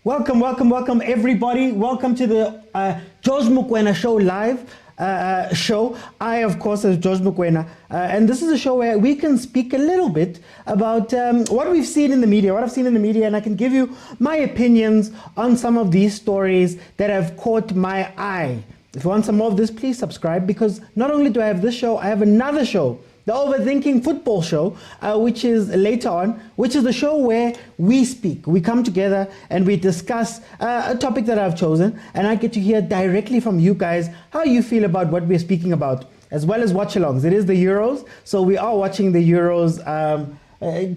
Welcome, everybody. Welcome to the George Mokoena Show live show. I, of course, is George Mokoena, and this is a show where we can speak a little bit about what we've seen in the media, what I've seen in the media, and I can give you my opinions on some of these stories that have caught my eye. If you want some more of this, please subscribe, because not only do I have this show, I have another show, the Overthinking Football Show, which is later on, which is the show where we speak. We come together and we discuss a topic that I've chosen, and I get to hear directly from you guys how you feel about what we're speaking about, as well as watch-alongs. It is the Euros, so we are watching the Euros,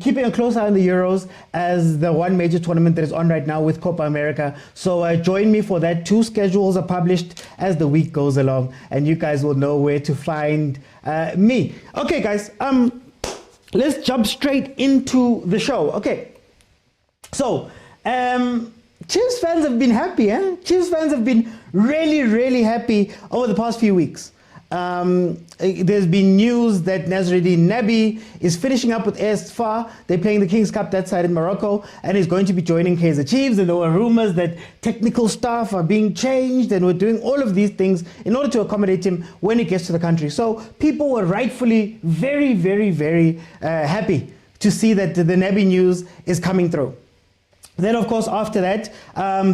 keeping a close eye on the Euros as the one major tournament that is on right now with Copa America. So join me for that. 2 schedules are published as the week goes along, and you guys will know where to find me. Okay, guys, let's jump straight into the show. Okay, so Chiefs fans have been happy, eh? Chiefs fans have been really happy over the past few weeks. There's been news that Nasreddine Nabi is finishing up with AS FAR. They're playing the Kings Cup that side in Morocco, and he's going to be joining Kaizer Chiefs. And there were rumors that technical staff are being changed, and we're doing all of these things in order to accommodate him when he gets to the country. So people were rightfully very happy to see that the Nabi news is coming through. Then, of course, after that,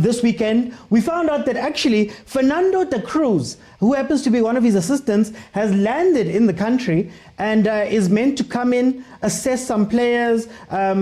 this weekend, we found out that actually Fernando de Cruz, who happens to be one of his assistants, has landed in the country and is meant to come in, assess some players,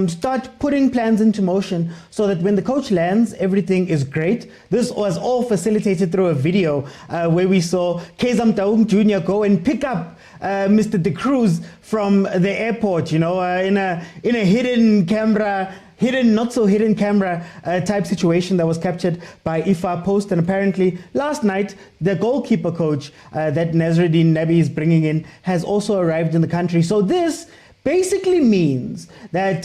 start putting plans into motion so that when the coach lands, everything is great. This was all facilitated through a video where we saw Kaizer Chiefs Jr. go and pick up Mr. de Cruz from the airport, you know, in a hidden camera, not so hidden camera type situation that was captured by IFA Post. And apparently last night, the goalkeeper coach that Nasreddine Nabi is bringing in has also arrived in the country. So this basically means that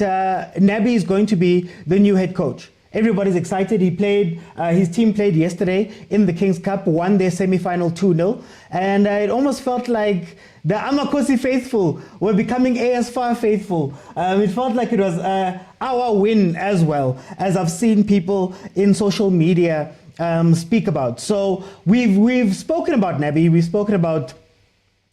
Nabi is going to be the new head coach. Everybody's excited. He played, his team played yesterday in the Kings Cup, won their semi-final 2-0. And it almost felt like the Amakosi faithful were becoming AS FAR faithful. It felt like it was our win as well, as I've seen people in social media speak about. So we've spoken about Nabi, we've spoken about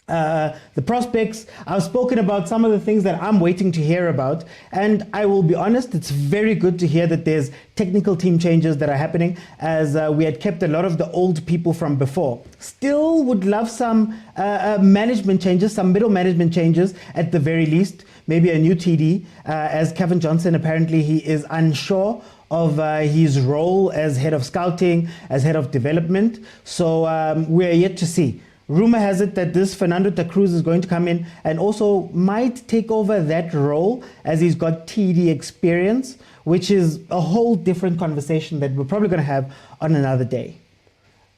the prospects. I've spoken about some of the things that I'm waiting to hear about, and I will be honest, it's very good to hear that there's technical team changes that are happening, as we had kept a lot of the old people from before. Still would love some management changes, some middle management changes at the very least, maybe a new TD, as Kevin Johnson, apparently he is unsure of his role as head of scouting, as head of development, so we're yet to see. Rumor has it that this Fernando de Cruz is going to come in and also might take over that role, as he's got TD experience, which is a whole different conversation that we're probably going to have on another day.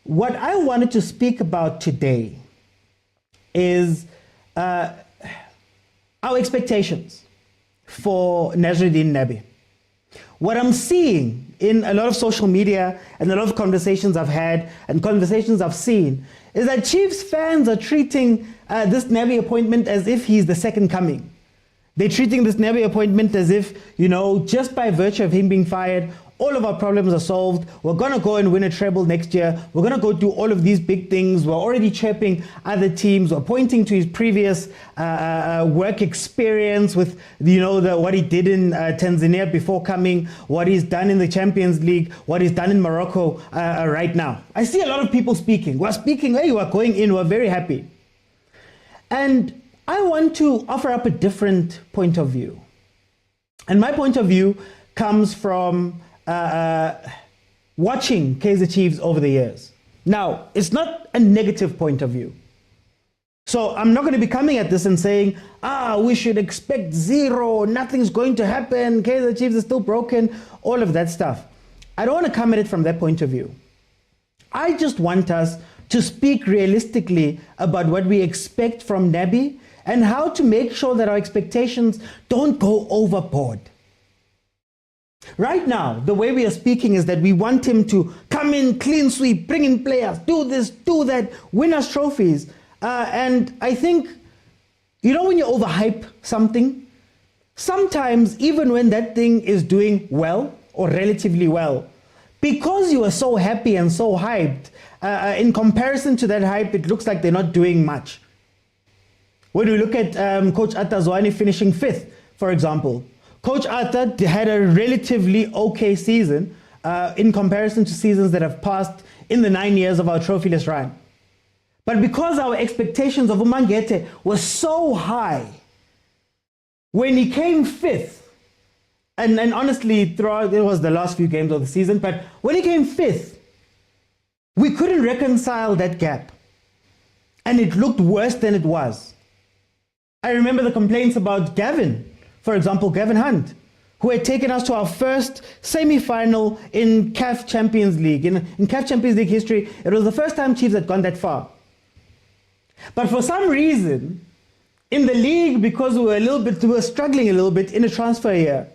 What I wanted to speak about today is our expectations for Nasreddine Nabi. What I'm seeing in a lot of social media and a lot of conversations I've had and conversations I've seen is that Chiefs fans are treating this Nabi appointment as if he's the second coming. They're treating this Nabi appointment as if, you know, just by virtue of him being fired, all of our problems are solved. We're going to go and win a treble next year. We're going to go do all of these big things. We're already chirping other teams. We're pointing to his previous work experience with, you know, what he did in Tanzania before coming, what he's done in the Champions League, what he's done in Morocco right now. I see a lot of people speaking. We're speaking, hey, we're going in, we're very happy. And I want to offer up a different point of view. And my point of view comes from watching Kaizer Chiefs over the years. Now, it's not a negative point of view. So I'm not going to be coming at this and saying, we should expect zero, nothing's going to happen, Kaizer Chiefs is still broken, all of that stuff. I don't want to come at it from that point of view. I just want us to speak realistically about what we expect from Nabi and how to make sure that our expectations don't go overboard. Right now, the way we are speaking is that we want him to come in, clean sweep, bring in players, do this, do that, win us trophies. And I think, you know, when you overhype something, sometimes even when that thing is doing well or relatively well, Because you are so happy and so hyped, in comparison to that hype, it looks like they're not doing much. When we look at Coach Atta Zwane finishing 5th, for example, Coach Atta had a relatively okay season in comparison to seasons that have passed in the 9 years of our trophyless run. But because our expectations of Umangete were so high, when he came 5th, and honestly, throughout, it was the last few games of the season, but when he came 5th, we couldn't reconcile that gap. And it looked worse than it was. I remember the complaints about Gavin, for example, Gavin Hunt, who had taken us to our first semi-final in CAF Champions League. In CAF Champions League history, it was the first time Chiefs had gone that far. But for some reason, in the league, because we were struggling a little bit in a transfer year,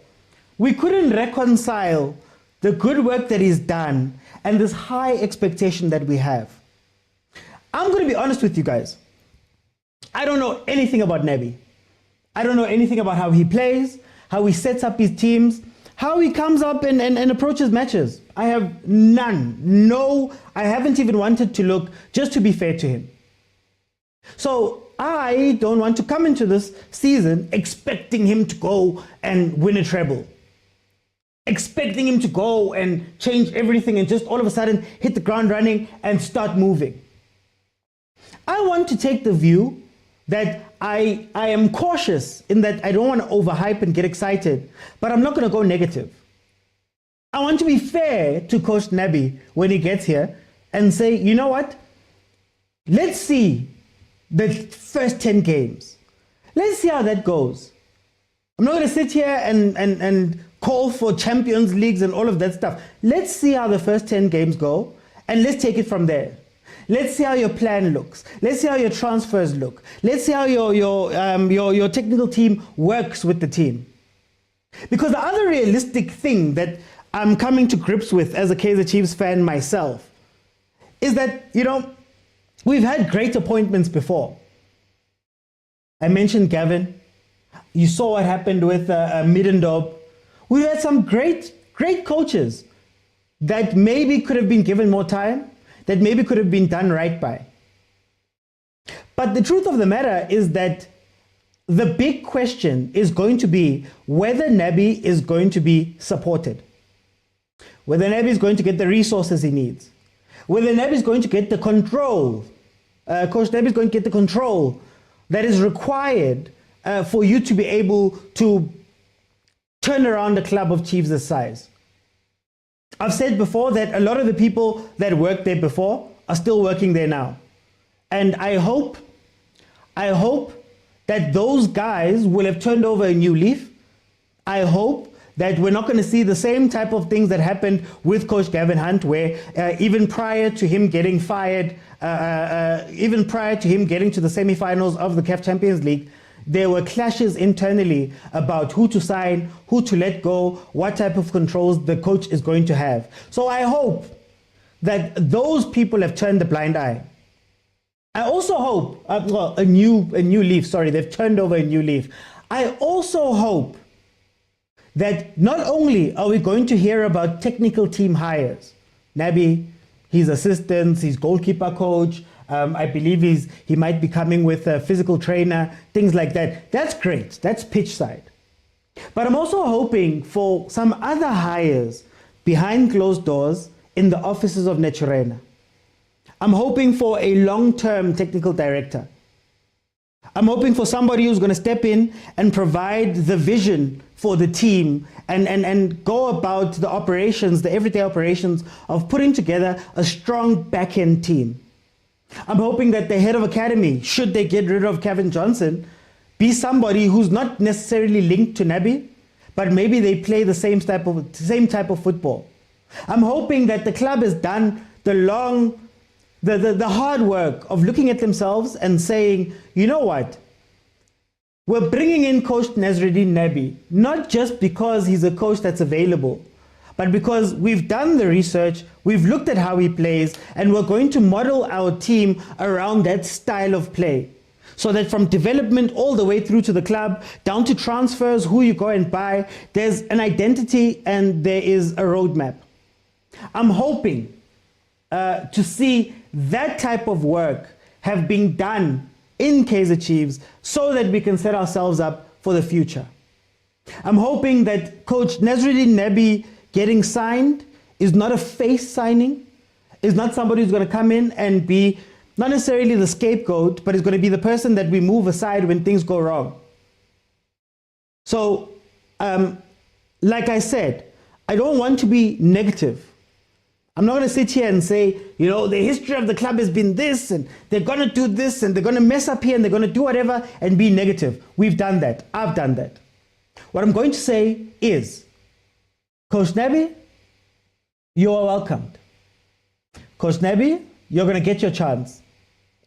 we couldn't reconcile the good work that he's done and this high expectation that we have. I'm going to be honest with you guys. I don't know anything about Nebi. I don't know anything about how he plays, how he sets up his teams, how he comes up and approaches matches. I have none. No, I haven't even wanted to look, just to be fair to him. So I don't want to come into this season expecting him to go and win a treble. Expecting him to go and change everything and just all of a sudden hit the ground running and start moving. I want to take the view that I am cautious in that I don't want to overhype and get excited, but I'm not going to go negative. I want to be fair to Coach Nabi when he gets here and say, you know what? Let's see the first 10 games. Let's see how that goes. I'm not going to sit here and call for Champions Leagues and all of that stuff. Let's see how the first 10 games go, and let's take it from there. Let's see how your plan looks. Let's see how your transfers look. Let's see how your technical team works with the team. Because the other realistic thing that I'm coming to grips with as a Kaizer Chiefs fan myself is that, you know, we've had great appointments before. I mentioned Gavin. You saw what happened with Middendorp. We've had some great coaches that maybe could have been given more time, that maybe could have been done right by. But the truth of the matter is that the big question is going to be whether Nabi is going to be supported, whether Nabi is going to get the resources he needs, whether Nabi is going to get the control. Coach Nabi is going to get the control that is required for you to be able to turn around a club of Chiefs' this size. I've said before that a lot of the people that worked there before are still working there now. And I hope that those guys will have turned over a new leaf. I hope that we're not going to see the same type of things that happened with Coach Gavin Hunt, where even prior to him getting fired, even prior to him getting to the semi-finals of the CAF Champions League, there were clashes internally about who to sign, who to let go, what type of controls the coach is going to have. So I hope that those people have turned a blind eye. I also hope, a new leaf, sorry, they've turned over a new leaf. I also hope that not only are we going to hear about technical team hires, Nabi, his assistants, his goalkeeper coach, I believe he might be coming with a physical trainer, things like that. That's great. That's pitch side. But I'm also hoping for some other hires behind closed doors in the offices of Naturena. I'm hoping for a long-term technical director. I'm hoping for somebody who's going to step in and provide the vision for the team and go about the operations, the everyday operations of putting together a strong back-end team. I'm hoping that the head of academy, should they get rid of Kevin Johnson, be somebody who's not necessarily linked to Nabi, but maybe they play the same type of football. I'm hoping that the club has done the hard work of looking at themselves and saying, you know what, we're bringing in Coach Nasreddin Nabi, not just because he's a coach that's available, but because we've done the research, we've looked at how he plays, and we're going to model our team around that style of play. So that from development all the way through to the club, down to transfers, who you go and buy, there's an identity and there is a roadmap. I'm hoping to see that type of work have been done in Kaizer Chiefs so that we can set ourselves up for the future. I'm hoping that Coach Nazruddin Nebi getting signed is not a face signing, is not somebody who's going to come in and be not necessarily the scapegoat, but is going to be the person that we move aside when things go wrong. So, like I said, I don't want to be negative. I'm not going to sit here and say, you know, the history of the club has been this, and they're going to do this, and they're going to mess up here, and they're going to do whatever, and be negative. We've done that. I've done that. What I'm going to say is, Coach Nebi, you are welcomed. Coach Nebi, you're going to get your chance.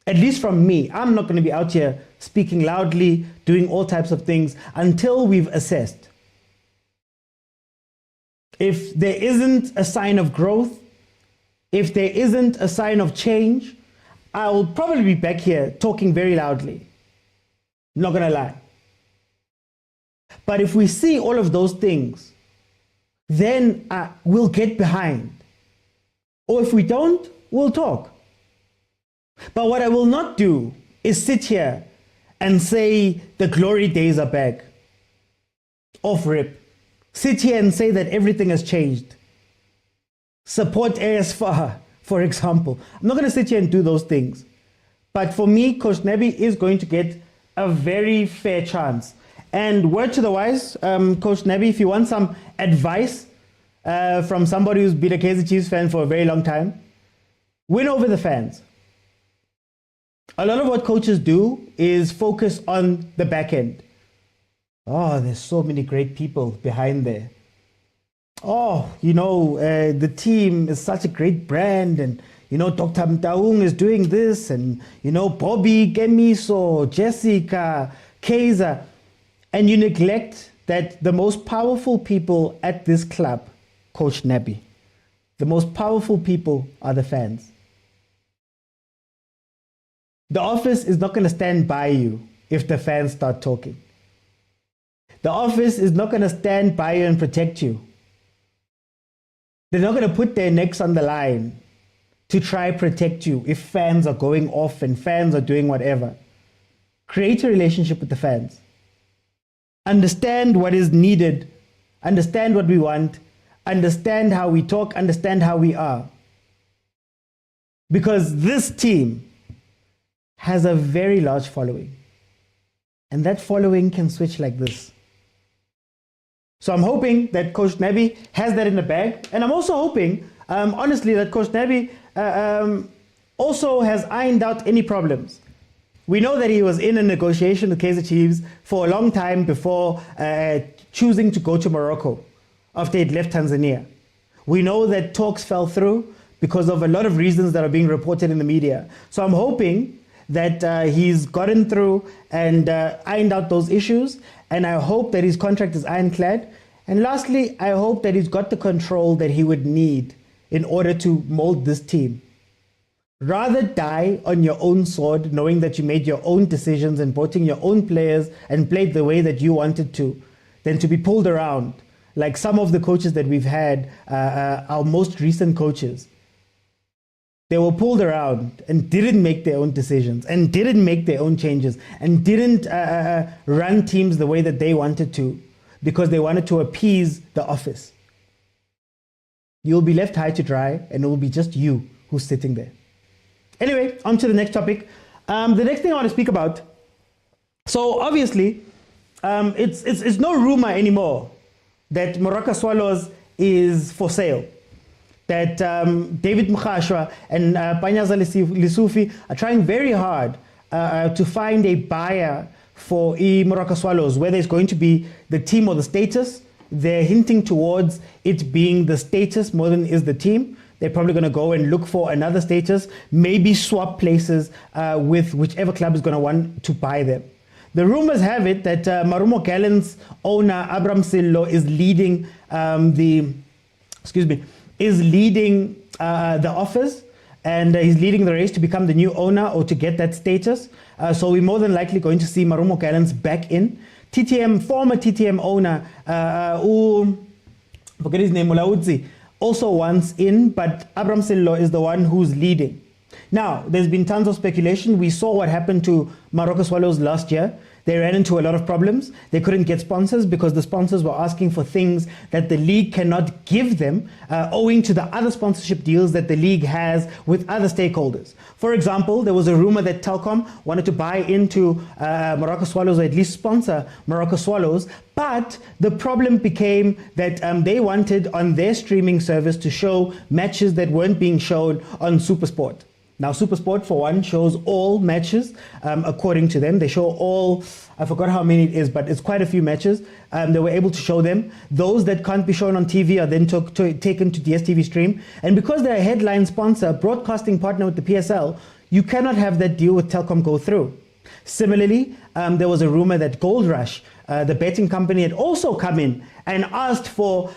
At least from me. I'm not going to be out here speaking loudly, doing all types of things until we've assessed. If there isn't a sign of growth, if there isn't a sign of change, I'll probably be back here talking very loudly. Not going to lie. But if we see all of those things, then we'll get behind. Or if we don't, we'll talk. But what I will not do is sit here and say the glory days are back. Off rip. Sit here and say that everything has changed. Support ASFAR, for example. I'm not going to sit here and do those things. But for me, Coach Nebi is going to get a very fair chance. And word to the wise, Coach Nebi, if you want some advice from somebody who's been a Kaizer Chiefs fan for a very long time, win over the fans. A lot of what coaches do is focus on the back end. Oh, there's so many great people behind there. Oh, you know, the team is such a great brand, and, you know, Dr. Motaung is doing this, and, you know, Bobby, Gemiso, Jessica, Kaizer. And you neglect that the most powerful people at this club, Coach Nebi, the most powerful people are the fans. The office is not going to stand by you if the fans start talking. The office is not going to stand by you and protect you. They're not going to put their necks on the line to try protect you if fans are going off and fans are doing whatever. Create a relationship with the fans. Understand what is needed. Understand what we want. Understand how we talk. Understand how we are. Because this team has a very large following. And that following can switch like this. So I'm hoping that Coach Nebi has that in the bag. And I'm also hoping, honestly, that Coach Nebi also has ironed out any problems. We know that he was in a negotiation with Kaizer Chiefs for a long time before choosing to go to Morocco after he'd left Tanzania. We know that talks fell through because of a lot of reasons that are being reported in the media. So I'm hoping that he's gotten through and ironed out those issues, and I hope that his contract is ironclad. And lastly, I hope that he's got the control that he would need in order to mold this team. Rather die on your own sword, knowing that you made your own decisions and brought in your own players and played the way that you wanted to, than to be pulled around like some of the coaches that we've had, our most recent coaches. They were pulled around and didn't make their own decisions and didn't make their own changes and didn't run teams the way that they wanted to because they wanted to appease the office. You'll be left high to dry, and it will be just you who's sitting there. Anyway, on to the next topic. The next thing I want to speak about, so obviously, it's no rumor anymore that Morocco Swallows is for sale. That David Mkhashwa and Panyaza Lissufi are trying very hard to find a buyer for Morocco Swallows, whether it's going to be the team or the status. They're hinting towards it being the status more than is the team. They're probably going to go and look for another status, maybe swap places with whichever club is going to want to buy them. The rumors have it that Marumo Gallen's owner, Abram Sillo, is leading the offers, and he's leading the race to become the new owner or to get that status. So we're more than likely going to see Marumo Gallen's back in. former TTM owner, forget his name, Mulaudzi, also wants in, but Abraham Sello is the one who's leading. Now, there's been tons of speculation. We saw what happened to Marawa Swallows last year. They ran into a lot of problems. They couldn't get sponsors because the sponsors were asking for things that the league cannot give them, owing to the other sponsorship deals that the league has with other stakeholders. For example, there was a rumor that Telkom wanted to buy into Marawa Swallows, or at least sponsor Marawa Swallows, but the problem became that they wanted on their streaming service to show matches that weren't being shown on SuperSport. Now, SuperSport, for one, shows all matches, according to them. They show all, I forgot how many it is, but it's quite a few matches. They were able to show them. Those that can't be shown on TV are then taken to DStv Stream. And because they're a headline sponsor, broadcasting partner with the PSL, you cannot have that deal with Telkom go through. Similarly, there was a rumor that Gold Rush, the betting company, had also come in and asked for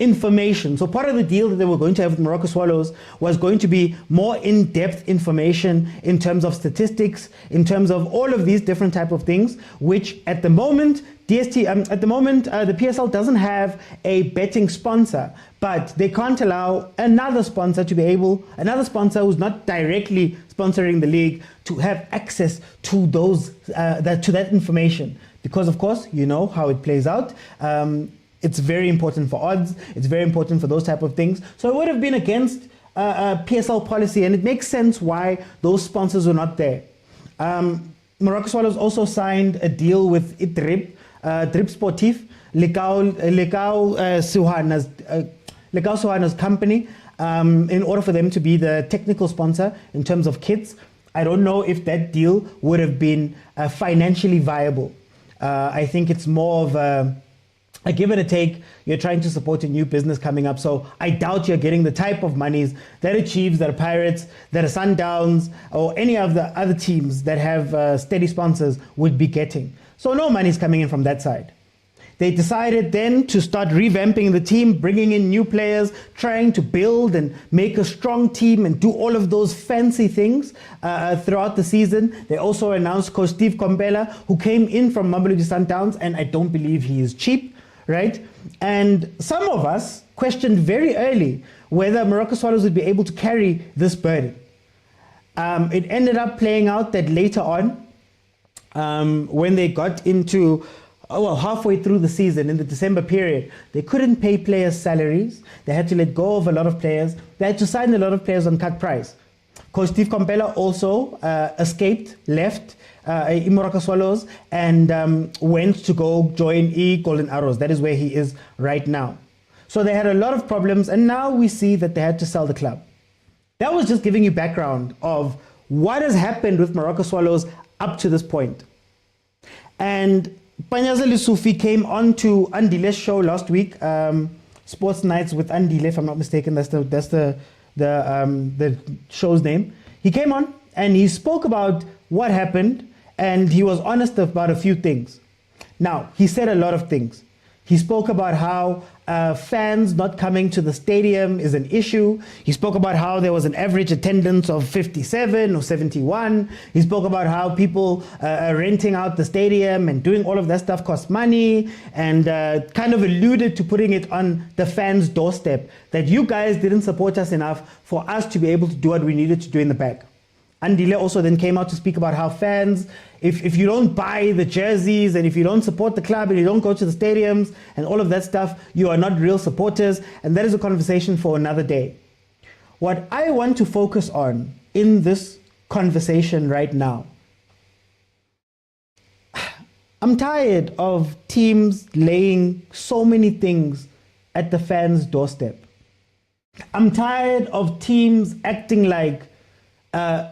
information. So part of the deal that they were going to have with Marawa Swallows was going to be more in-depth information in terms of statistics, in terms of all of these different type of things, which at the moment, the PSL doesn't have a betting sponsor, but they can't allow another sponsor who's not directly sponsoring the league to have access to those that information, because of course you know how it plays out. It's very important for odds. It's very important for those type of things. So it would have been against PSL policy, and it makes sense why those sponsors were not there. Marawa Swallows also signed a deal with Drip Sportif, Lekau Suhana's company, in order for them to be the technical sponsor in terms of kits. I don't know if that deal would have been financially viable. I think it's more of a give it a take. You're trying to support a new business coming up, so I doubt you're getting the type of monies that are Chiefs, that are Pirates, that are Sundowns, or any of the other teams that have steady sponsors would be getting. So no money's coming in from that side. They decided then to start revamping the team, bringing in new players, trying to build and make a strong team and do all of those fancy things throughout the season. They also announced Coach Steve Kompela, who came in from Mamelodi Sundowns, and I don't believe he is cheap. Right? And some of us questioned very early whether Marawa Swallows would be able to carry this burden. It ended up playing out that later on, when they got into, halfway through the season, in the December period, they couldn't pay players' salaries. They had to let go of a lot of players. They had to sign a lot of players on cut price. Coach Steve Kompela also left Marawa Swallows, and went to go join Golden Arrows. That is where he is right now. So they had a lot of problems, and now we see that they had to sell the club. That was just giving you background of what has happened with Marawa Swallows up to this point. And Panyaza Lisufi came on to Andile's show last week, Sports Nights with Andile, if I'm not mistaken. That's the show's name. He came on and he spoke about what happened, and he was honest about a few things. Now, he said a lot of things. He spoke about how fans not coming to the stadium is an issue. He spoke about how there was an average attendance of 57 or 71. He spoke about how people renting out the stadium and doing all of that stuff costs money, and kind of alluded to putting it on the fans' doorstep, that you guys didn't support us enough for us to be able to do what we needed to do in the back. Andile also then came out to speak about how fans, if you don't buy the jerseys and if you don't support the club and you don't go to the stadiums and all of that stuff, you are not real supporters, and that is a conversation for another day. What I want to focus on in this conversation right now, I'm tired of teams laying so many things at the fans' doorstep. I'm tired of teams acting like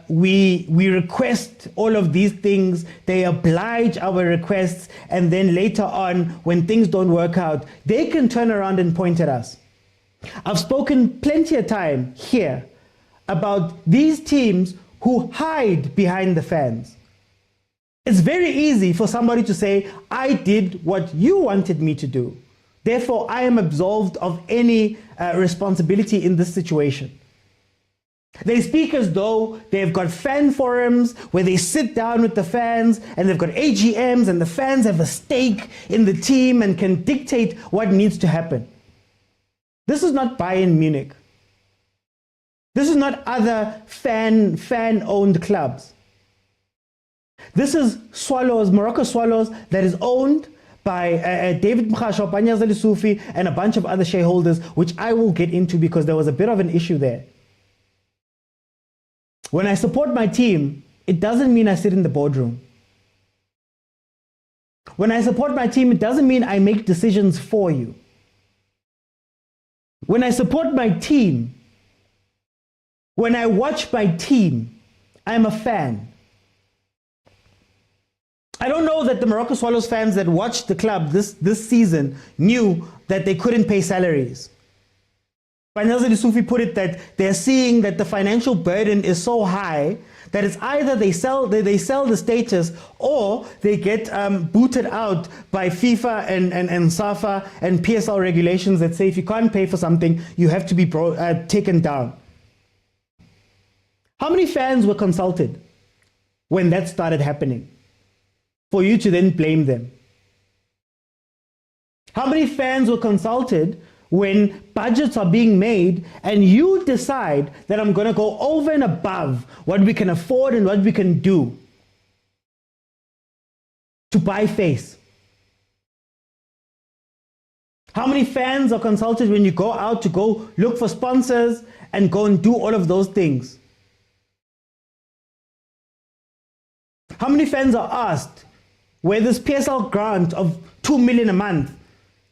we request all of these things, they oblige our requests, and then later on, when things don't work out, they can turn around and point at us. I've spoken plenty of time here about these teams who hide behind the fans. It's very easy for somebody to say, I did what you wanted me to do, therefore I am absolved of any responsibility in this situation. They speak as though they've got fan forums where they sit down with the fans, and they've got AGMs, and the fans have a stake in the team and can dictate what needs to happen. This is not Bayern Munich. This is not other fan-owned clubs. This is Swallows, Morocco Swallows, that is owned by David Mkhasho, Panyaza Sufi, and a bunch of other shareholders, which I will get into because there was a bit of an issue there. When I support my team, it doesn't mean I sit in the boardroom. When I support my team, it doesn't mean I make decisions for you. When I support my team, when I watch my team, I'm a fan. I don't know that the Morocco Swallows fans that watched the club this season knew that they couldn't pay salaries. Panyaza Sufi put it that they're seeing that the financial burden is so high that it's either they sell the status or they get booted out by FIFA and SAFA and PSL regulations that say if you can't pay for something, you have to be taken down. How many fans were consulted when that started happening for you to then blame them? How many fans were consulted when budgets are being made and you decide that I'm going to go over and above what we can afford and what we can do to buy face? How many fans are consulted when you go out to go look for sponsors and go and do all of those things? How many fans are asked where this PSL grant of 2 million a month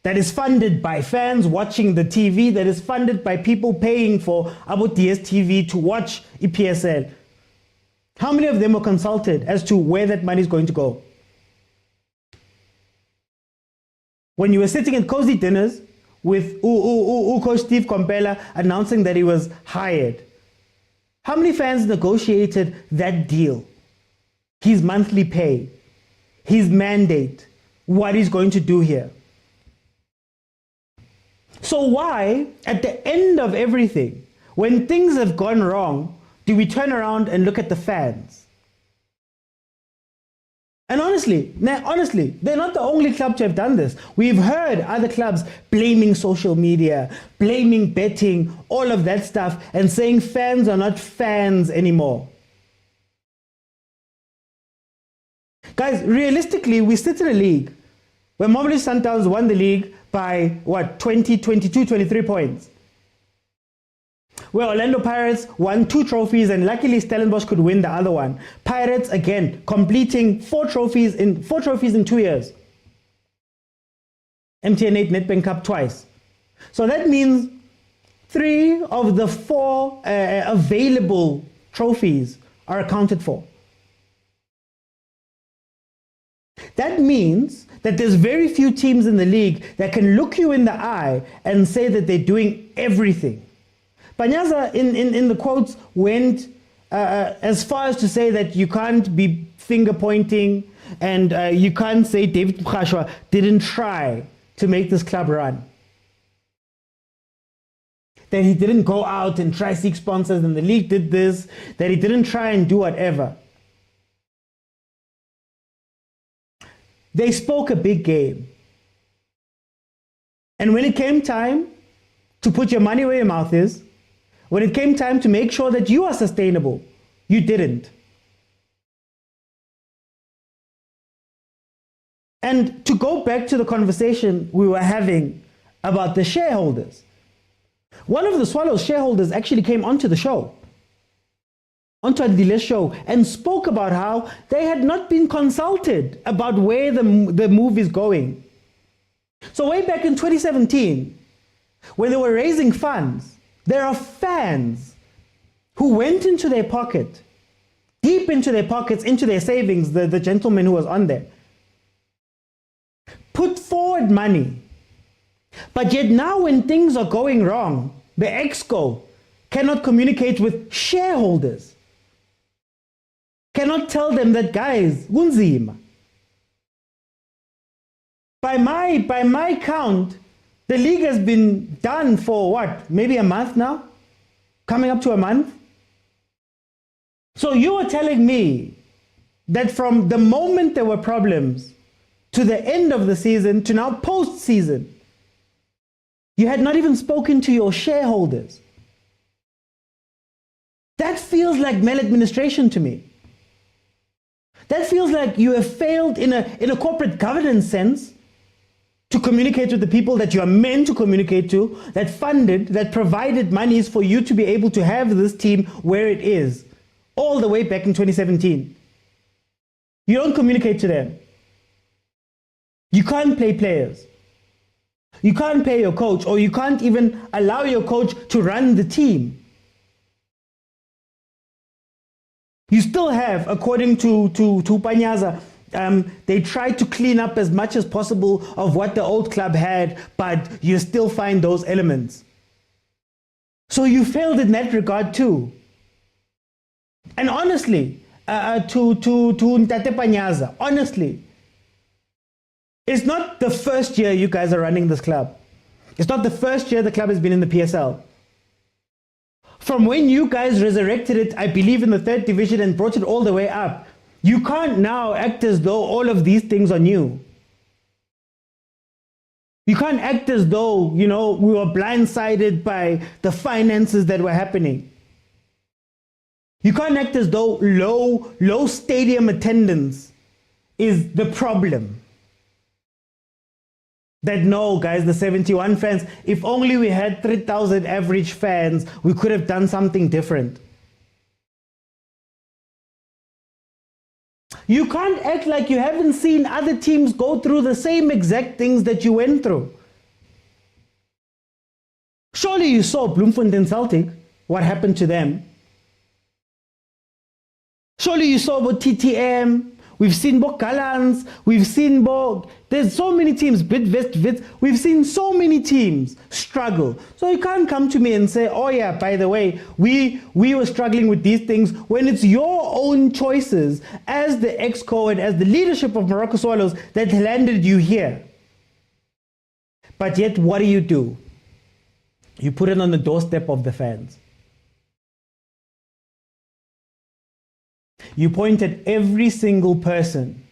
that is funded by fans watching the TV, that is funded by people paying for about dstv to watch EPSL? How many of them were consulted as to where that money is going to go? When you were sitting at cozy dinners with Coach Steve Kompela announcing that he was hired, how many fans negotiated that deal? His monthly pay, his mandate, what he's going to do here. So why, at the end of everything, when things have gone wrong, do we turn around and look at the fans? And honestly, they're not the only club to have done this. We've heard other clubs blaming social media, blaming betting, all of that stuff, and saying fans are not fans anymore. Guys, realistically, we sit in a league where Mamelodi Sundowns won the league by, what, 20, 22, 23 points. Where Orlando Pirates won 2 trophies and luckily Stellenbosch could win the other one. Pirates, again, completing 4 trophies in 2 years. MTN 8 Nedbank Cup twice. So that means 3 of the 4 available trophies are accounted for. That means that there's very few teams in the league that can look you in the eye and say that they're doing everything. Panyaza, in the quotes, went as far as to say that you can't be finger pointing and you can't say David Mkhashwa didn't try to make this club run. That he didn't go out and try seek sponsors and the league did this, that he didn't try and do whatever. They spoke a big game. And when it came time to put your money where your mouth is, when it came time to make sure that you are sustainable, you didn't. And to go back to the conversation we were having about the shareholders, one of the Swallows shareholders actually came onto the show, onto Adile's show, and spoke about how they had not been consulted about where the move is going. So way back in 2017, when they were raising funds, there are fans who went into their pocket, deep into their pockets, into their savings, the gentleman who was on there, put forward money. But yet now when things are going wrong, the exco cannot communicate with shareholders, cannot tell them that, guys, kunzima. By my count, the league has been done for what, maybe a month now? Coming up to a month? So you are telling me that from the moment there were problems to the end of the season to now post-season, You had not even spoken to your shareholders. That feels like maladministration to me. That feels like you have failed in a corporate governance sense to communicate with the people that you are meant to communicate to, that funded, that provided monies for you to be able to have this team where it is, all the way back in 2017. You don't communicate to them. You can't pay players. You can't pay your coach, or you can't even allow your coach to run the team. You still have, according to Panyaza, they try to clean up as much as possible of what the old club had, but you still find those elements. So you failed in that regard too. And honestly, to Ntate Panyaza, honestly, it's not the first year you guys are running this club. It's not the first year the club has been in the PSL. From when you guys resurrected it, I believe, in the 3rd division and brought it all the way up, you can't now act as though all of these things are new. You can't act as though, you know, we were blindsided by the finances that were happening. You can't act as though low stadium attendance is the problem. That no, guys, the 71 fans, if only we had 3,000 average fans, we could have done something different. You can't act like you haven't seen other teams go through the same exact things that you went through. Surely you saw Bloemfontein Celtic, what happened to them. Surely you saw about TTM. We've seen Bokalans, we've seen there's so many teams, Bidvest, we've seen so many teams struggle. So you can't come to me and say, oh yeah, by the way, we were struggling with these things, when it's your own choices as the exco and as the leadership of Morocco Swallows that landed you here. But yet, what do? You put it on the doorstep of the fans. You point at every single person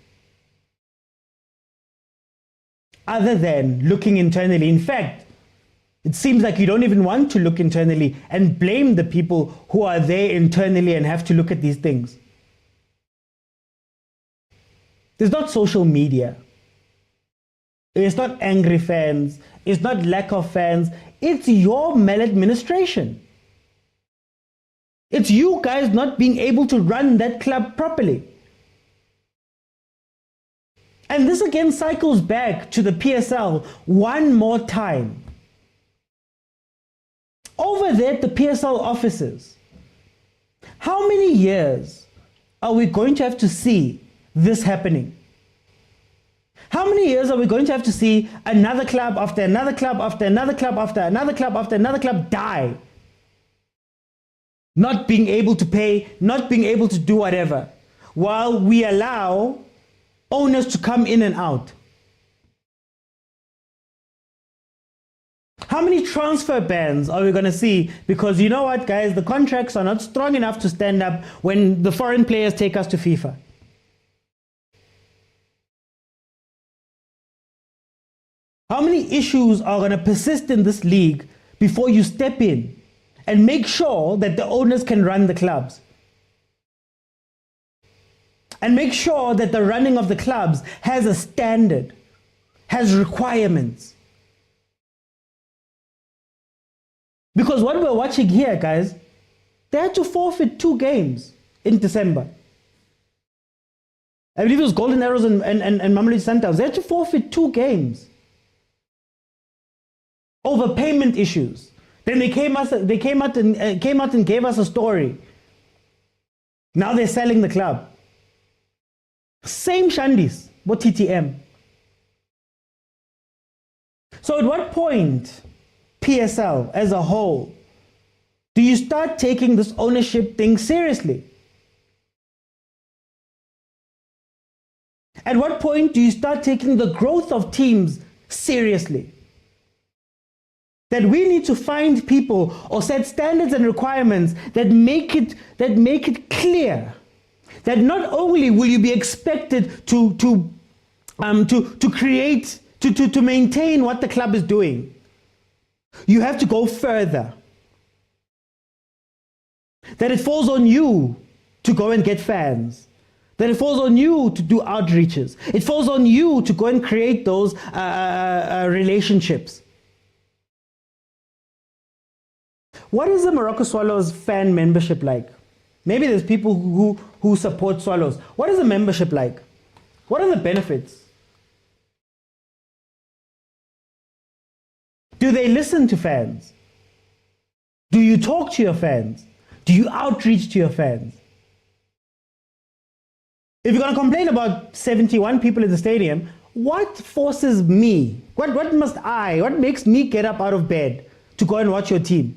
other than looking internally. In fact, it seems like you don't even want to look internally and blame the people who are there internally and have to look at these things. It's not social media. It's not angry fans. It's not lack of fans. It's your maladministration. It's you guys not being able to run that club properly. And this again cycles back to the PSL one more time. Over there at the PSL offices, how many years are we going to have to see this happening? How many years are we going to have to see another club after another club after another club after another club after another club die? Not being able to pay, not being able to do whatever, while we allow owners to come in and out. How many transfer bans are we going to see? Because you know what, guys, the contracts are not strong enough to stand up when the foreign players take us to FIFA. How many issues are going to persist in this league before you step in and make sure that the owners can run the clubs? And make sure that the running of the clubs has a standard, has requirements. Because what we're watching here, guys, they had to forfeit 2 games in December. I believe it was Golden Arrows and Mamelodi Sundowns. They had to forfeit 2 games over payment issues. Then they came out and gave us a story. Now they're selling the club. Same shandis, what TTM. So at what point, PSL as a whole, do you start taking this ownership thing seriously? At what point do you start taking the growth of teams seriously? That we need to find people or set standards and requirements that make it clear that not only will you be expected to maintain what the club is doing, You have to go further. That it falls on you to go and get fans. That it falls on you to do outreaches. It falls on you to go and create those relationships. What is the Morocco Swallows fan membership like? Maybe there's people who support Swallows. What is the membership like? What are the benefits? Do they listen to fans? Do you talk to your fans? Do you outreach to your fans? If you're going to complain about 71 people in the stadium, what forces me? What makes me get up out of bed to go and watch your team?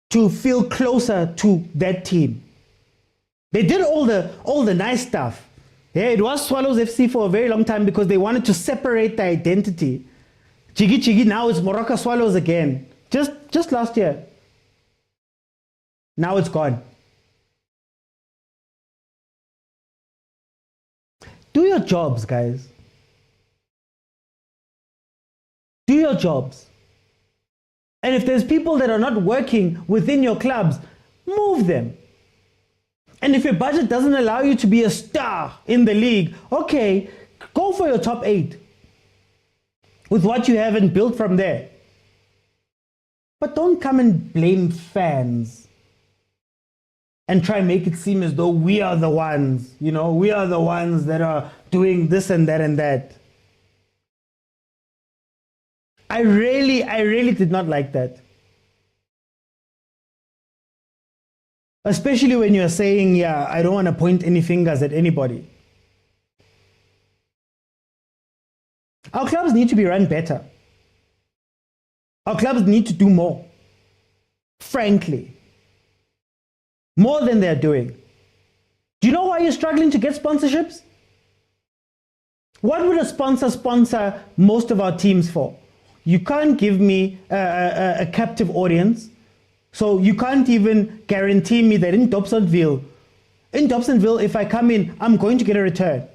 To feel closer to that team. They did all the nice stuff. Yeah, it was Swallows FC for a very long time because they wanted to separate the identity. Chigi Chigi, now it's Morocco Swallows again. Just last year. Now it's gone. Do your jobs, guys. Do your jobs. And if there's people that are not working within your clubs, move them. And if your budget doesn't allow you to be a star in the league, okay, go for your top 8 with what you have and build from there. But don't come and blame fans and try and make it seem as though we are the ones, we are the ones that are doing this and that and that. I really did not like that. Especially when you're saying, yeah, I don't want to point any fingers at anybody. Our clubs need to be run better. Our clubs need to do more. Frankly. More than they're doing. Do you know why you're struggling to get sponsorships? What would a sponsor most of our teams for? You can't give me a captive audience. So you can't even guarantee me that in Dobsonville, if I come in, I'm going to get a return.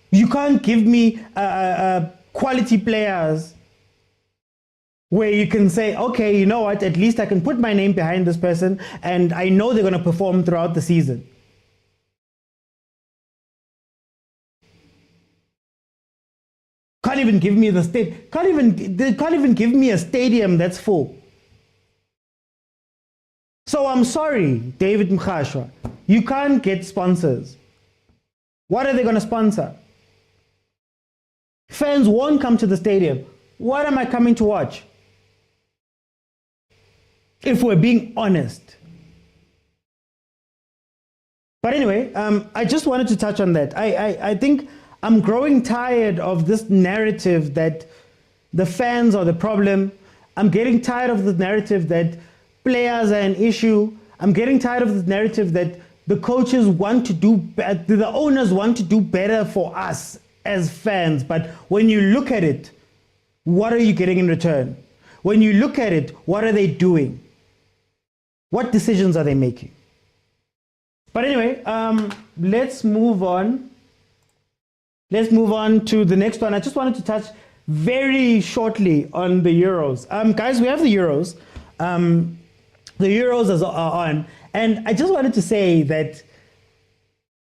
You can't give me quality players where you can say, okay, you know what, at least I can put my name behind this person and I know they're going to perform throughout the season. Can't even give me can't even give me a stadium that's full. So I'm sorry, David Mkhashwa, you can't get sponsors. What are they going to sponsor? Fans won't come to the stadium. What am I coming to watch? If we're being honest. But anyway, I just wanted to touch on that. I think I'm growing tired of this narrative that the fans are the problem. I'm getting tired of the narrative that players are an issue. I'm getting tired of the narrative that the coaches want to do better, the owners want to do better for us as fans. But when you look at it, what are you getting in return? When you look at it, what are they doing? What decisions are they making? But anyway, let's move on. Let's move on to the next one. I just wanted to touch very shortly on the Euros. Guys, we have the Euros. The Euros are on. And I just wanted to say that,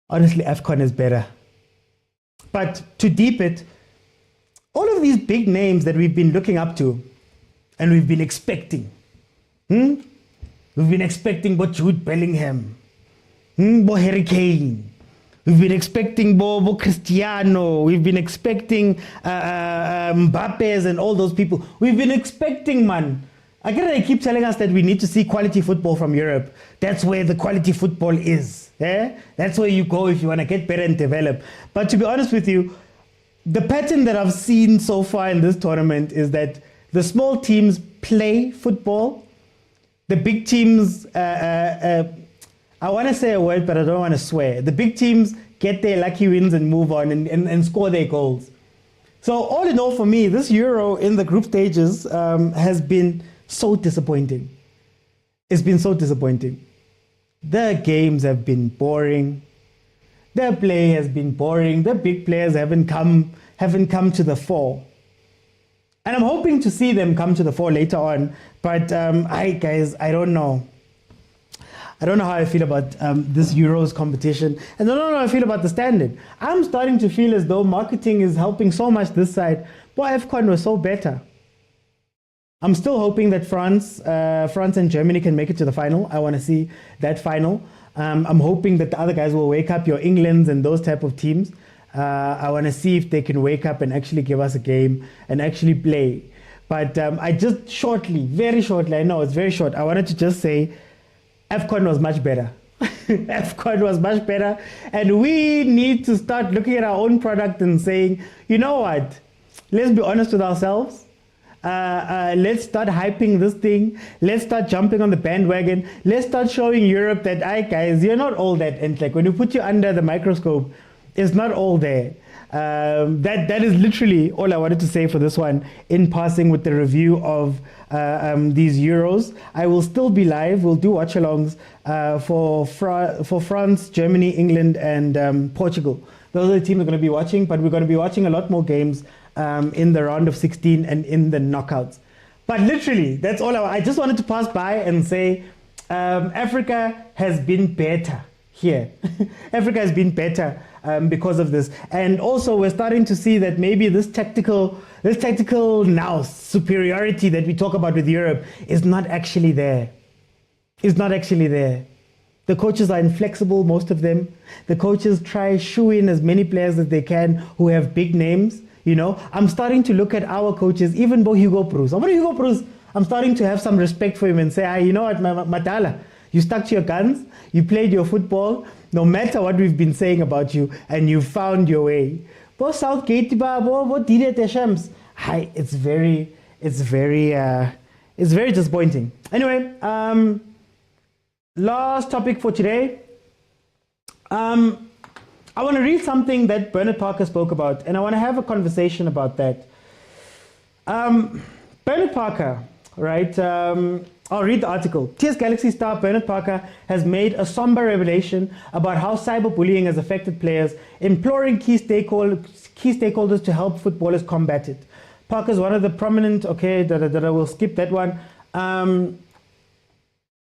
honestly, AFCON is better. But to deep it, all of these big names that we've been looking up to and we've been expecting. We've been expecting Bo Jude Bellingham, Bo Harry Kane. We've been expecting Bo Cristiano. We've been expecting Mbappe's and all those people. We've been expecting, man. I get they keep telling us that we need to see quality football from Europe. That's where the quality football is. That's where you go if you want to get better and develop. But to be honest with you, the pattern that I've seen so far in this tournament is that the small teams play football. The big teams, I want to say a word, but I don't want to swear. The big teams get their lucky wins and move on and score their goals. So all in all, for me, this Euro in the group stages has been so disappointing. It's been so disappointing. The games have been boring. The play has been boring. The big players haven't come haven't come to the fore. And I'm hoping to see them come to the fore later on. But guys, I don't know. I don't know how I feel about this Euros competition. And I don't know how I feel about the standard. I'm starting to feel as though marketing is helping so much this side. Boy, AFCON was so better. I'm still hoping that France and Germany can make it to the final. I want to see that final. I'm hoping that the other guys will wake up, your Englands and those type of teams. I want to see if they can wake up and actually give us a game and actually play. But I just very shortly, I know it's very short, I wanted to just say AFCON was much better. AFCON was much better. And we need to start looking at our own product and saying, you know what, let's be honest with ourselves. Let's start hyping this thing. Let's start jumping on the bandwagon. Let's start showing Europe that, guys, you're not all that. And like when you put you under the microscope, it's not all there. That is literally all I wanted to say for this one in passing with the review of these Euros. I will still be live. We'll do watch-alongs for France, Germany, England, and Portugal. Those are the teams we're going to be watching, but we're going to be watching a lot more games in the round of 16 and in the knockouts. But literally, that's all I just wanted to pass by and say Africa has been better here. Africa has been better because of this. And also we're starting to see that maybe this tactical now superiority that we talk about with Europe is not actually there. It's not actually there. The coaches are inflexible, most of them. The coaches try shoo in as many players as they can who have big names. You know, I'm starting to look at our coaches, even Hugo Bruce. I'm starting to have some respect for him and say, you know what, Matala, you stuck to your guns, you played your football, no matter what we've been saying about you, and you found your way. But Southgate, it's very disappointing. Anyway, last topic for today. I want to read something that Bernard Parker spoke about, and I want to have a conversation about that. Bernard Parker, right? I'll read the article. TS Galaxy star Bernard Parker has made a somber revelation about how cyberbullying has affected players, imploring key stakeholders to help footballers combat it. Parker is one of the prominent, we'll skip that one.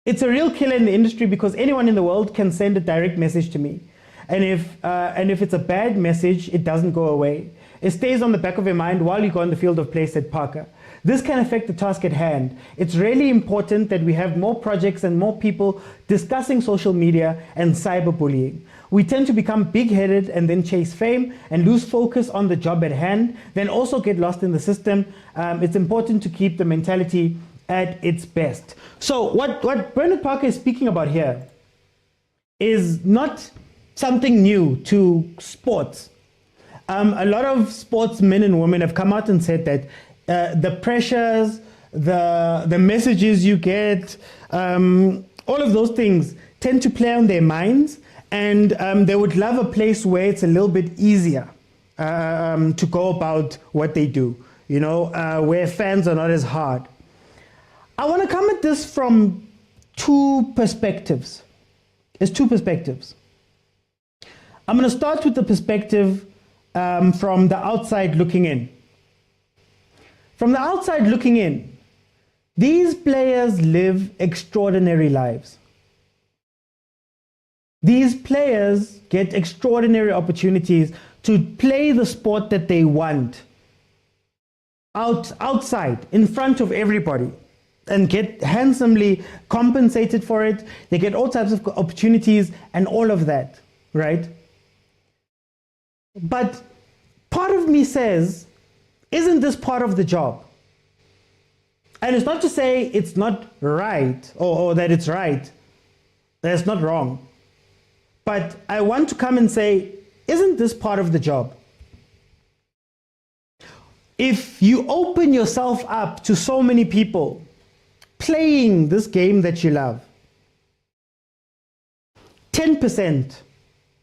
It's a real killer in the industry because anyone in the world can send a direct message to me. And if it's a bad message, it doesn't go away. It stays on the back of your mind while you go on the field of play, said Parker. This can affect the task at hand. It's really important that we have more projects and more people discussing social media and cyberbullying. We tend to become big-headed and then chase fame and lose focus on the job at hand, then also get lost in the system. It's important to keep the mentality at its best. So what Bernard Parker is speaking about here is not something new to sports. A lot of sportsmen and women have come out and said that the pressures, the messages you get, all of those things tend to play on their minds, and they would love a place where it's a little bit easier to go about what they do, you know, where fans are not as hard. I want to come at this from two perspectives. There's two perspectives. I'm going to start with the perspective from the outside looking in. From the outside looking in, these players live extraordinary lives. These players get extraordinary opportunities to play the sport that they want outside, in front of everybody, and get handsomely compensated for it. They get all types of opportunities and all of that, right? But part of me says, isn't this part of the job? And it's not to say it's not right or that it's right. That's not wrong. But I want to come and say, isn't this part of the job? If you open yourself up to so many people playing this game that you love, 10%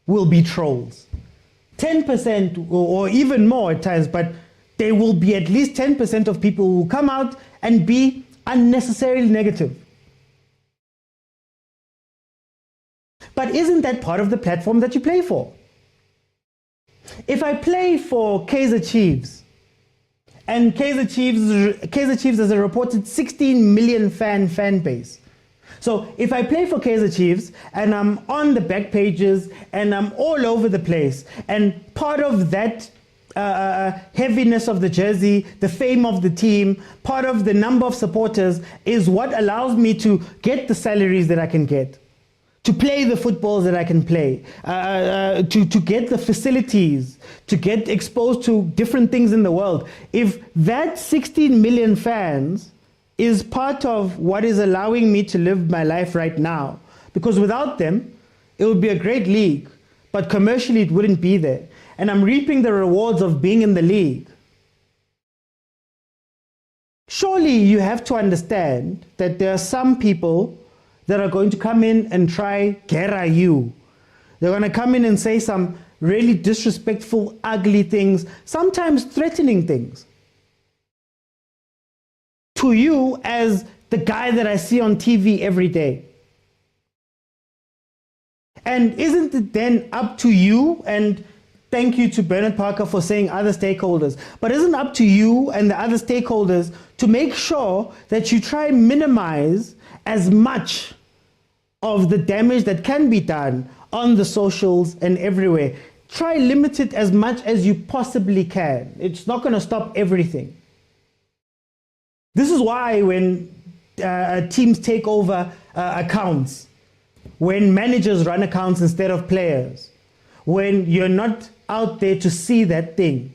will be trolls. 10% or even more at times, but there will be at least 10% of people who come out and be unnecessarily negative. But isn't that part of the platform that you play for? If I play for Kaizer Chiefs, and Kaizer Chiefs has a reported 16 million fan base. So if I play for Kaizer Chiefs and I'm on the back pages and I'm all over the place, and part of that heaviness of the jersey, the fame of the team, part of the number of supporters is what allows me to get the salaries that I can get, to play the footballs that I can play, to get the facilities, to get exposed to different things in the world. If that 16 million fans is part of what is allowing me to live my life right now, because without them, it would be a great league, but commercially it wouldn't be there. And I'm reaping the rewards of being in the league. Surely you have to understand that there are some people that are going to come in and try gera you. They're going to come in and say some really disrespectful, ugly things, sometimes threatening things to you as the guy that I see on TV every day. And isn't it then up to you, and thank you to Bernard Parker for saying other stakeholders, but isn't it up to you and the other stakeholders to make sure that you try and minimize as much of the damage that can be done on the socials and everywhere? Try limit it as much as you possibly can. It's not going to stop everything. This is why when teams take over accounts, when managers run accounts instead of players, when you're not out there to see that thing,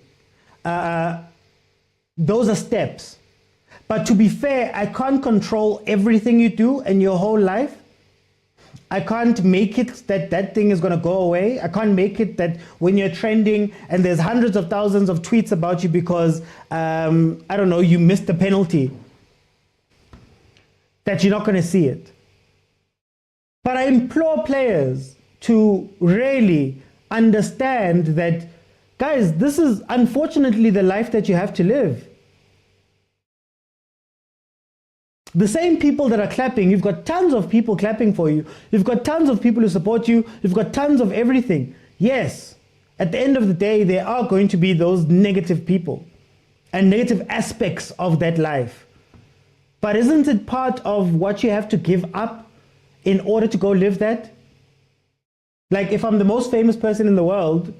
those are steps. But to be fair, I can't control everything you do in your whole life. I can't make it that that thing is going to go away. I can't make it that when you're trending and there's hundreds of thousands of tweets about you because, I don't know, you missed the penalty, that you're not going to see it. But I implore players to really understand that, guys, this is unfortunately the life that you have to live. The same people that are clapping, you've got tons of people clapping for you. You've got tons of people who support you. You've got tons of everything. Yes, at the end of the day, there are going to be those negative people and negative aspects of that life. But isn't it part of what you have to give up in order to go live that? Like if I'm the most famous person in the world,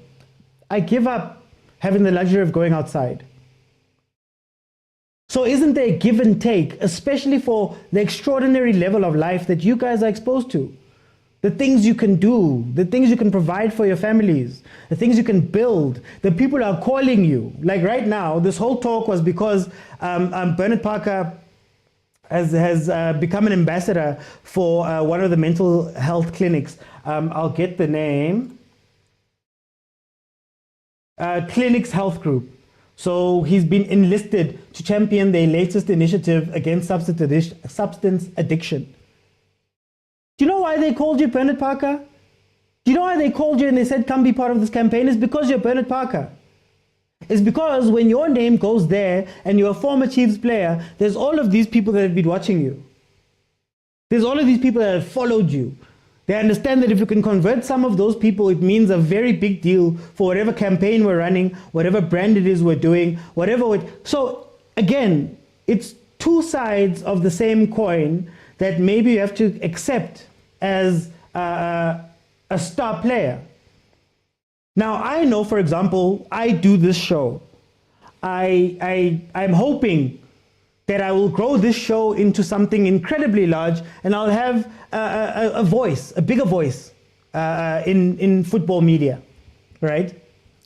I give up having the luxury of going outside. So isn't there a give and take, especially for the extraordinary level of life that you guys are exposed to? The things you can do, the things you can provide for your families, the things you can build, the people are calling you. Like right now, this whole talk was because Bernard Parker has become an ambassador for one of the mental health clinics. I'll get the name. Clinics Health Group. So he's been enlisted to champion their latest initiative against substance addiction. Do you know why they called you Bernard Parker? Do you know why they called you and they said, come be part of this campaign? It's because you're Bernard Parker. It's because when your name goes there and you're a former Chiefs player, there's all of these people that have been watching you. There's all of these people that have followed you. They understand that if you can convert some of those people, it means a very big deal for whatever campaign we're running, whatever brand it is we're doing, whatever. So again, it's two sides of the same coin that maybe you have to accept as a star player. Now, I know, for example, I do this show. I'm hoping that I will grow this show into something incredibly large, and I'll have a voice, a bigger voice in football media, right?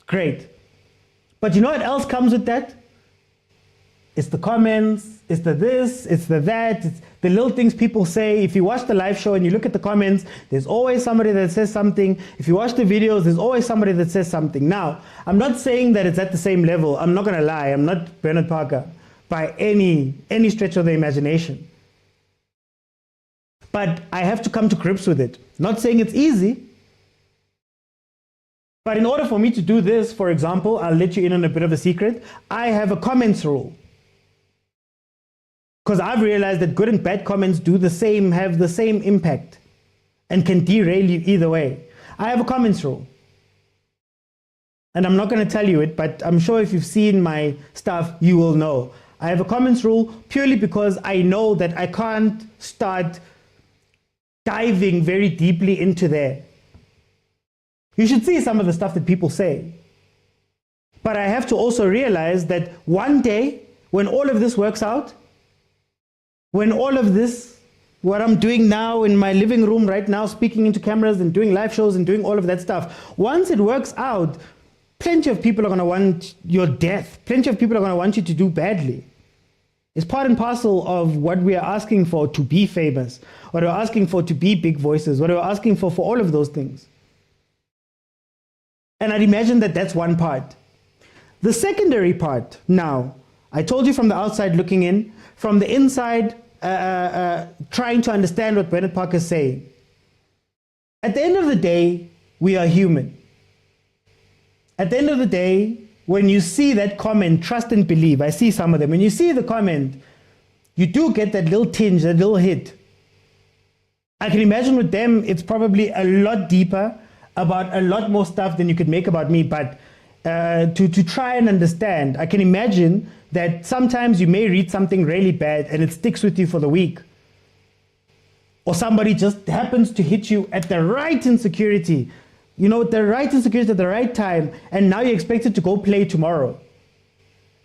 Great. But you know what else comes with that? It's the comments, it's the this, it's the that, it's the little things people say. If you watch the live show and you look at the comments, there's always somebody that says something. If you watch the videos, there's always somebody that says something. Now, I'm not saying that it's at the same level. I'm not going to lie. I'm not Bernard Parker by any stretch of the imagination. But I have to come to grips with it. Not saying it's easy. But in order for me to do this, for example, I'll let you in on a bit of a secret. I have a comments rule. Because I've realized that good and bad comments do the same, have the same impact and can derail you either way. I have a comments rule. And I'm not going to tell you it, but I'm sure if you've seen my stuff, you will know. I have a comments rule purely because I know that I can't start diving very deeply into there. You should see some of the stuff that people say. But I have to also realize that one day, when all of this works out, when all of this, what I'm doing now in my living room right now, speaking into cameras and doing live shows and doing all of that stuff, once it works out, plenty of people are going to want your death. Plenty of people are going to want you to do badly. It's part and parcel of what we are asking for to be famous, what we're asking for to be big voices, what we're asking for all of those things. And I'd imagine that that's one part. The secondary part now, I told you from the outside looking in, from the inside trying to understand what Bernard Parker is saying. At the end of the day, we are human. At the end of the day, when you see that comment, trust and believe, I see some of them, when you see the comment, you do get that little tinge, that little hit. I can imagine with them, it's probably a lot deeper, about a lot more stuff than you could make about me, but to try and understand, I can imagine that sometimes you may read something really bad and it sticks with you for the week. Or somebody just happens to hit you at the right insecurity, you know, the right insecurity at the right time, and now you're expected to go play tomorrow.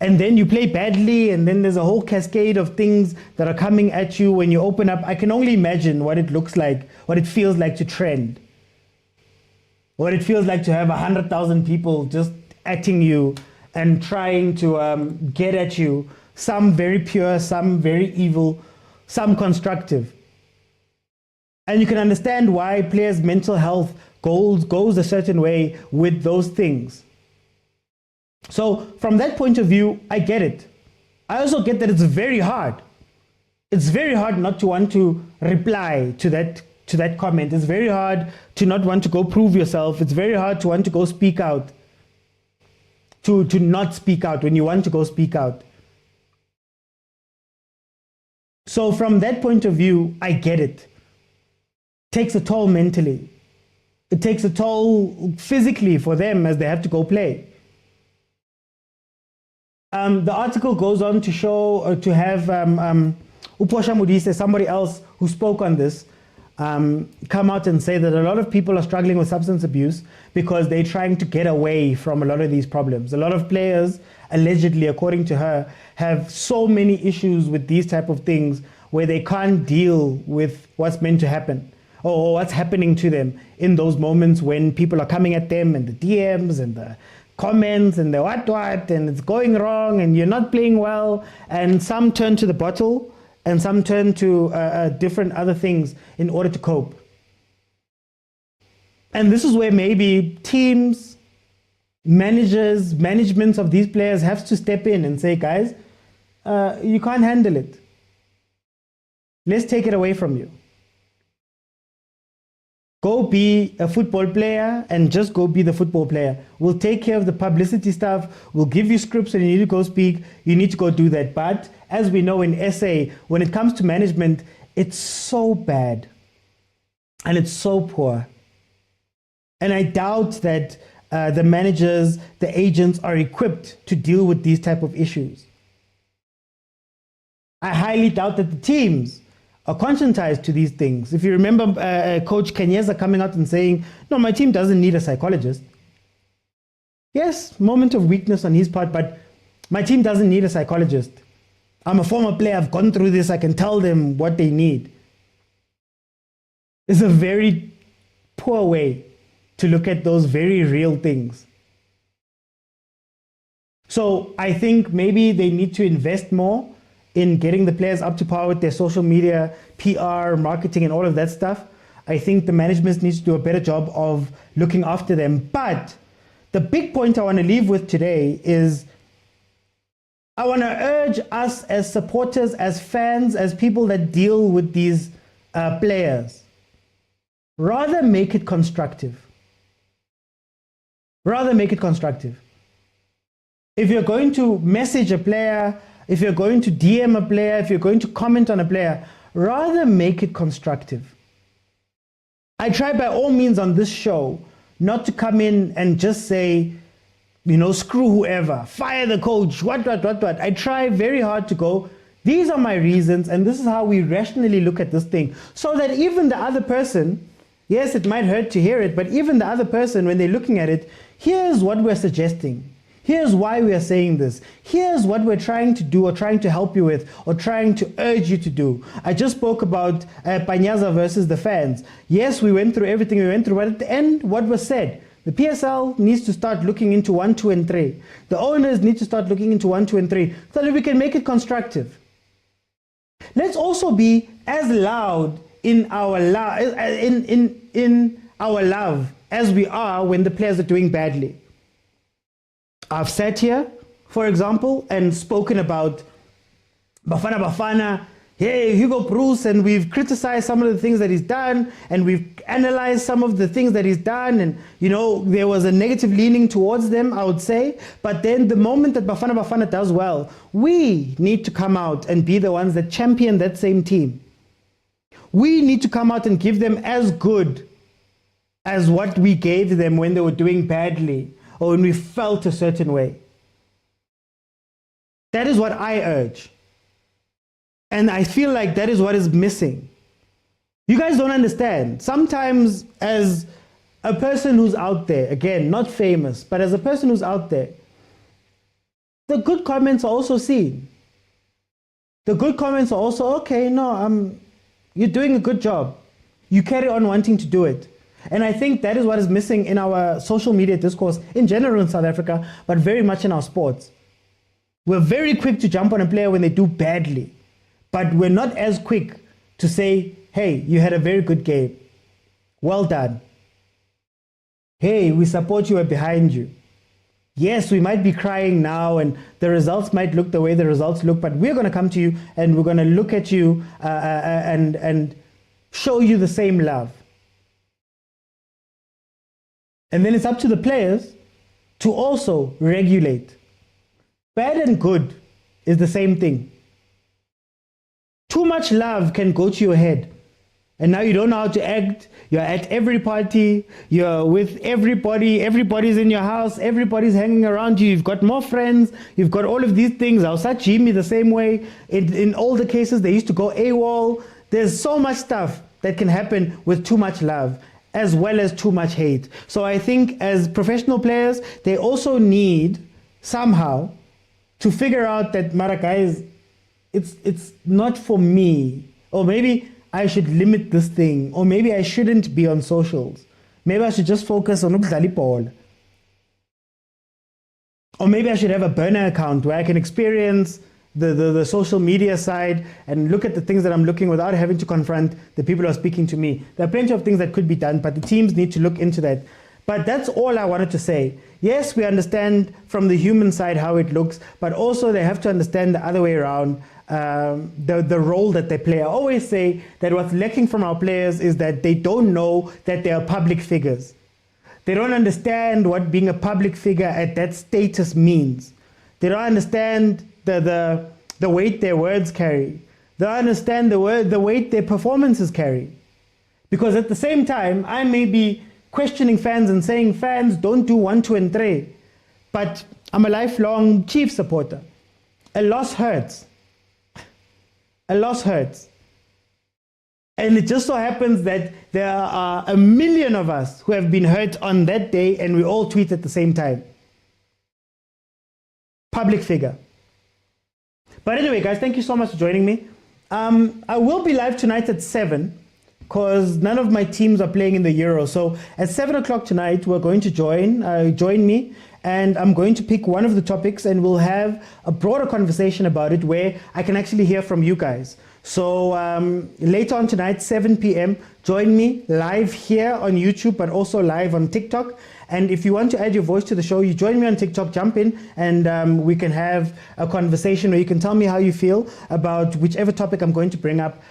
And then you play badly, and then there's a whole cascade of things that are coming at you when you open up. I can only imagine what it looks like, what it feels like to trend. What it feels like to have 100,000 people just atting you and trying to get at you, some very pure, some very evil, some constructive. And you can understand why players' mental health goes a certain way with those things. So from that point of view, I get it. I also get that it's very hard. It's very hard not to want to reply to that comment. It's very hard to not want to go prove yourself. It's very hard to want to go speak out. To not speak out when you want to go speak out. So from that point of view, I get it. It takes a toll mentally. It takes a toll physically for them as they have to go play. The article goes on to show, to have Uposha Modise, somebody else who spoke on this, come out and say that a lot of people are struggling with substance abuse because they're trying to get away from a lot of these problems. A lot of players, allegedly, according to her, have so many issues with these type of things where they can't deal with what's meant to happen or what's happening to them in those moments when people are coming at them and the DMs and the comments and the what and it's going wrong and you're not playing well, and some turn to the bottle and some turn to different other things in order to cope. And this is where maybe teams, managers, managements of these players have to step in and say, guys, you can't handle it. Let's take it away from you. Go be a football player and just go be the football player. We'll take care of the publicity stuff. We'll give you scripts and you need to go speak. You need to go do that. But as we know in SA, when it comes to management, it's so bad and it's so poor. And I doubt that the managers, the agents are equipped to deal with these type of issues. I highly doubt that the teams are conscientized to these things. If you remember Coach Khanye coming out and saying, no, my team doesn't need a psychologist. Yes, moment of weakness on his part, but my team doesn't need a psychologist. I'm a former player, I've gone through this, I can tell them what they need. It's a very poor way to look at those very real things. So I think maybe they need to invest more in getting the players up to par with their social media, PR, marketing, and all of that stuff. I think the management needs to do a better job of looking after them. But the big point I want to leave with today is I want to urge us as supporters, as fans, as people that deal with these players, rather make it constructive. Rather make it constructive. If you're going to message a player, if you're going to DM a player, if you're going to comment on a player, rather make it constructive. I try by all means on this show not to come in and just say, screw whoever, fire the coach, what. I try very hard to go, these are my reasons, and this is how we rationally look at this thing. So that even the other person, yes, it might hurt to hear it, but even the other person, when they're looking at it, here's what we're suggesting. Here's why we are saying this. Here's what we're trying to do or trying to help you with or trying to urge you to do. I just spoke about Panyaza versus the fans. Yes, we went through everything we went through, but at the end, what was said? The PSL needs to start looking into 1, 2, and 3. The owners need to start looking into 1, 2, and 3 so that we can make it constructive. Let's also be as loud in our love as we are when the players are doing badly. I've sat here, for example, and spoken about Bafana, hey, Hugo Bruce, and we've criticized some of the things that he's done, and we've analyzed some of the things that he's done, and there was a negative leaning towards them, I would say. But then the moment that Bafana does well, we need to come out and be the ones that champion that same team. We need to come out and give them as good as what we gave them when they were doing badly or when we felt a certain way. That is what I urge. And I feel like that is what is missing. You guys don't understand. Sometimes as a person who's out there, again, not famous, but as a person who's out there, the good comments are also seen. The good comments are also, okay, no, you're doing a good job. You carry on wanting to do it. And I think that is what is missing in our social media discourse in general in South Africa, but very much in our sports. We're very quick to jump on a player when they do badly, but we're not as quick to say, hey, you had a very good game. Well done. Hey, we support you, we're behind you. Yes, we might be crying now and the results might look the way the results look, but we're going to come to you and we're going to look at you and show you the same love. And then it's up to the players to also regulate. Bad and good is the same thing. Too much love can go to your head. And now you don't know how to act. You're at every party. You're with everybody. Everybody's in your house. Everybody's hanging around you. You've got more friends. You've got all of these things. I was at Jimmy the same way. In all the cases, they used to go AWOL. There's so much stuff that can happen with too much love, as well as too much hate. So I think as professional players, they also need somehow to figure out that, Mara guys, it's not for me. Or maybe I should limit this thing. Or maybe I shouldn't be on socials. Maybe I should just focus on ukudlala ibhola. Or maybe I should have a burner account where I can experience the social media side and look at the things that I'm looking without having to confront the people who are speaking to me. There are plenty of things that could be done, but the teams need to look into that. But that's all I wanted to say. Yes, we understand from the human side how it looks, but also they have to understand the other way around, the role that they play. I always say that what's lacking from our players is that they don't know that they are public figures. They don't understand what being a public figure at that status means. They don't understand the weight their words carry. They don't understand the weight their performances carry. Because at the same time, I may be questioning fans and saying, fans, don't do 1, 2, and 3. But I'm a lifelong Chiefs supporter. A loss hurts. A loss hurts. And it just so happens that there are 1 million of us who have been hurt on that day, and we all tweet at the same time. Public figure. But anyway, guys, thank you so much for joining me. I will be live tonight at 7 because none of my teams are playing in the Euro. So at 7 o'clock tonight, we're going to join me, and I'm going to pick one of the topics and we'll have a broader conversation about it where I can actually hear from you guys. So later on tonight, 7 p.m., join me live here on YouTube, but also live on TikTok. And if you want to add your voice to the show, you join me on TikTok, jump in, and we can have a conversation where you can tell me how you feel about whichever topic I'm going to bring up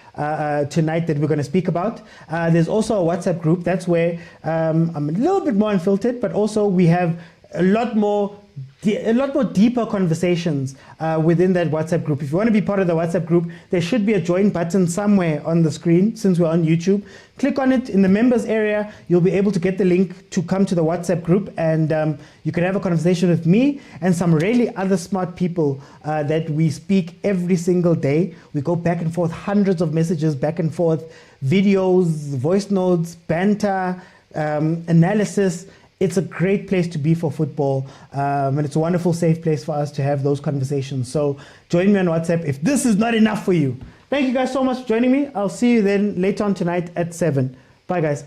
tonight that we're going to speak about. There's also a WhatsApp group. That's where I'm a little bit more unfiltered, but also we have a lot more a lot more deeper conversations within that WhatsApp group. If you want to be part of the WhatsApp group, there should be a join button somewhere on the screen since we're on YouTube. Click on it in the members area. You'll be able to get the link to come to the WhatsApp group, and you can have a conversation with me and some really other smart people that we speak every single day. We go back and forth, hundreds of messages back and forth, videos, voice notes, banter, analysis. It's a great place to be for football, and it's a wonderful, safe place for us to have those conversations. So join me on WhatsApp if this is not enough for you. Thank you guys so much for joining me. I'll see you then later on tonight at 7. Bye, guys.